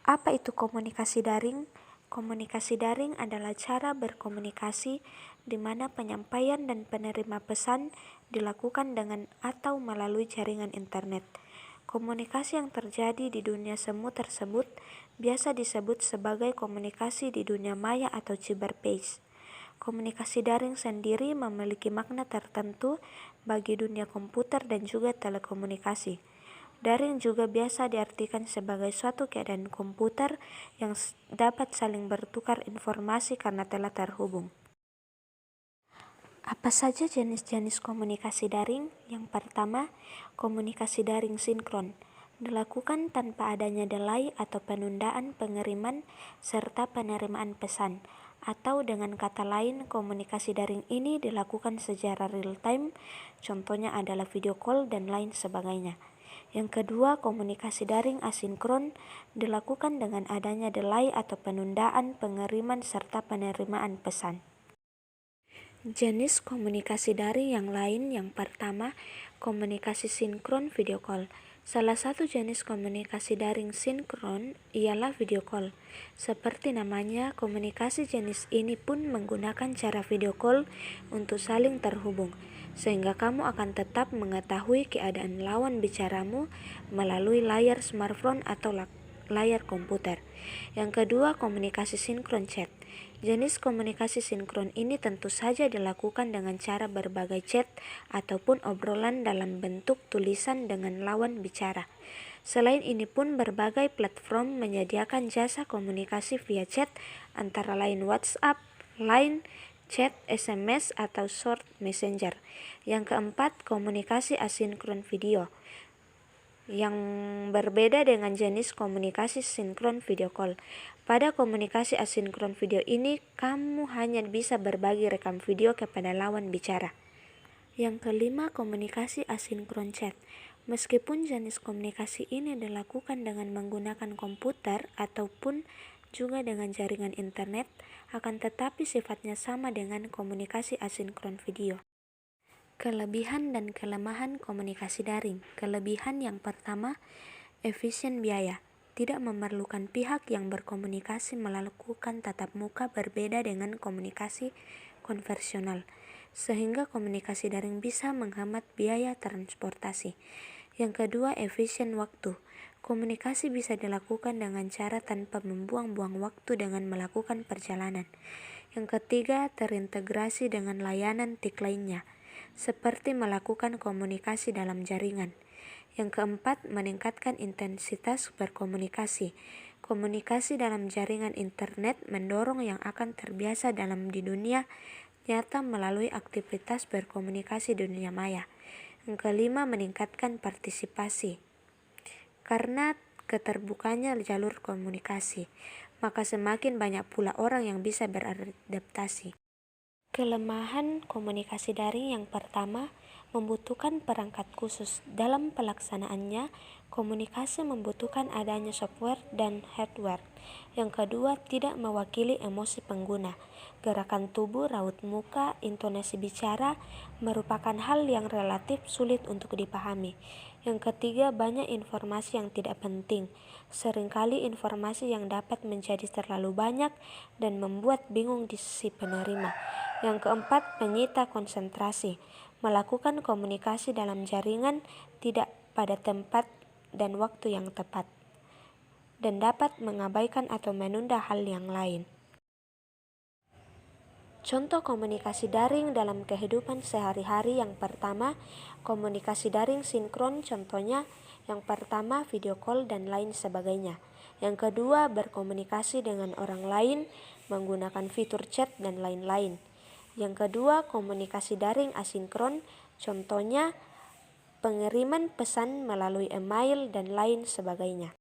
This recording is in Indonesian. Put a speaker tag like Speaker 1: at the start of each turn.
Speaker 1: Apa itu komunikasi daring? Komunikasi daring adalah cara berkomunikasi di mana penyampaian dan penerima pesan dilakukan dengan atau melalui jaringan internet. Komunikasi yang terjadi di dunia semu tersebut biasa disebut sebagai komunikasi di dunia maya atau cyberspace. Komunikasi daring sendiri memiliki makna tertentu bagi dunia komputer dan juga telekomunikasi. Daring juga biasa diartikan sebagai suatu keadaan komputer yang dapat saling bertukar informasi karena telah terhubung. Apa saja jenis-jenis komunikasi daring? Yang pertama, komunikasi daring sinkron. Dilakukan tanpa adanya delay atau penundaan pengiriman serta penerimaan pesan. Atau dengan kata lain, komunikasi daring ini dilakukan secara real time, contohnya adalah video call dan lain sebagainya. Yang kedua, komunikasi daring asinkron dilakukan dengan adanya delay atau penundaan pengiriman serta penerimaan pesan. Jenis komunikasi daring yang lain yang pertama, komunikasi sinkron video call. Salah satu jenis komunikasi daring sinkron ialah video call. Seperti namanya, komunikasi jenis ini pun menggunakan cara video call untuk saling terhubung, sehingga kamu akan tetap mengetahui keadaan lawan bicaramu melalui layar smartphone atau layar komputer. Yang kedua, komunikasi sinkron chat. Jenis komunikasi sinkron ini tentu saja dilakukan dengan cara berbagai chat ataupun obrolan dalam bentuk tulisan dengan lawan bicara. Selain ini pun berbagai platform menyediakan jasa komunikasi via chat antara lain WhatsApp, Line, chat, SMS, atau short messenger. Yang keempat, komunikasi asinkron video. Yang berbeda dengan jenis komunikasi sinkron video call. Pada komunikasi asinkron video ini, kamu hanya bisa berbagi rekam video kepada lawan bicara. Yang kelima, komunikasi asinkron chat. Meskipun jenis komunikasi ini dilakukan dengan menggunakan komputer ataupun juga dengan jaringan internet, akan tetapi sifatnya sama dengan komunikasi asinkron video. Kelebihan dan kelemahan komunikasi daring. Kelebihan yang pertama, efisien biaya. Tidak memerlukan pihak yang berkomunikasi melakukan tatap muka berbeda dengan komunikasi konvensional, sehingga komunikasi daring bisa menghemat biaya transportasi. Yang kedua, efisien waktu. Komunikasi bisa dilakukan dengan cara tanpa membuang-buang waktu dengan melakukan perjalanan. Yang ketiga, terintegrasi dengan layanan TIK lainnya, seperti melakukan komunikasi dalam jaringan. Yang keempat, meningkatkan intensitas berkomunikasi. Komunikasi dalam jaringan internet mendorong yang akan terbiasa di dunia nyata melalui aktivitas berkomunikasi di dunia maya. Yang kelima, meningkatkan partisipasi. Karena keterbukanya jalur komunikasi, maka semakin banyak pula orang yang bisa beradaptasi. Kelemahan komunikasi daring yang pertama, membutuhkan perangkat khusus. Dalam pelaksanaannya, komunikasi membutuhkan adanya software dan hardware. Yang kedua, tidak mewakili emosi pengguna. Gerakan tubuh, raut muka, intonasi bicara merupakan hal yang relatif sulit untuk dipahami. Yang ketiga, banyak informasi yang tidak penting. Seringkali informasi yang dapat menjadi terlalu banyak dan membuat bingung di sisi penerima. Yang keempat, penyita konsentrasi. Melakukan komunikasi dalam jaringan tidak pada tempat dan waktu yang tepat, dan dapat mengabaikan atau menunda hal yang lain. Contoh komunikasi daring dalam kehidupan sehari-hari. Yang pertama, komunikasi daring sinkron, contohnya yang pertama video call dan lain sebagainya. Yang kedua, berkomunikasi dengan orang lain menggunakan fitur chat dan lain-lain. Yang kedua, komunikasi daring asinkron, contohnya pengiriman pesan melalui email dan lain sebagainya.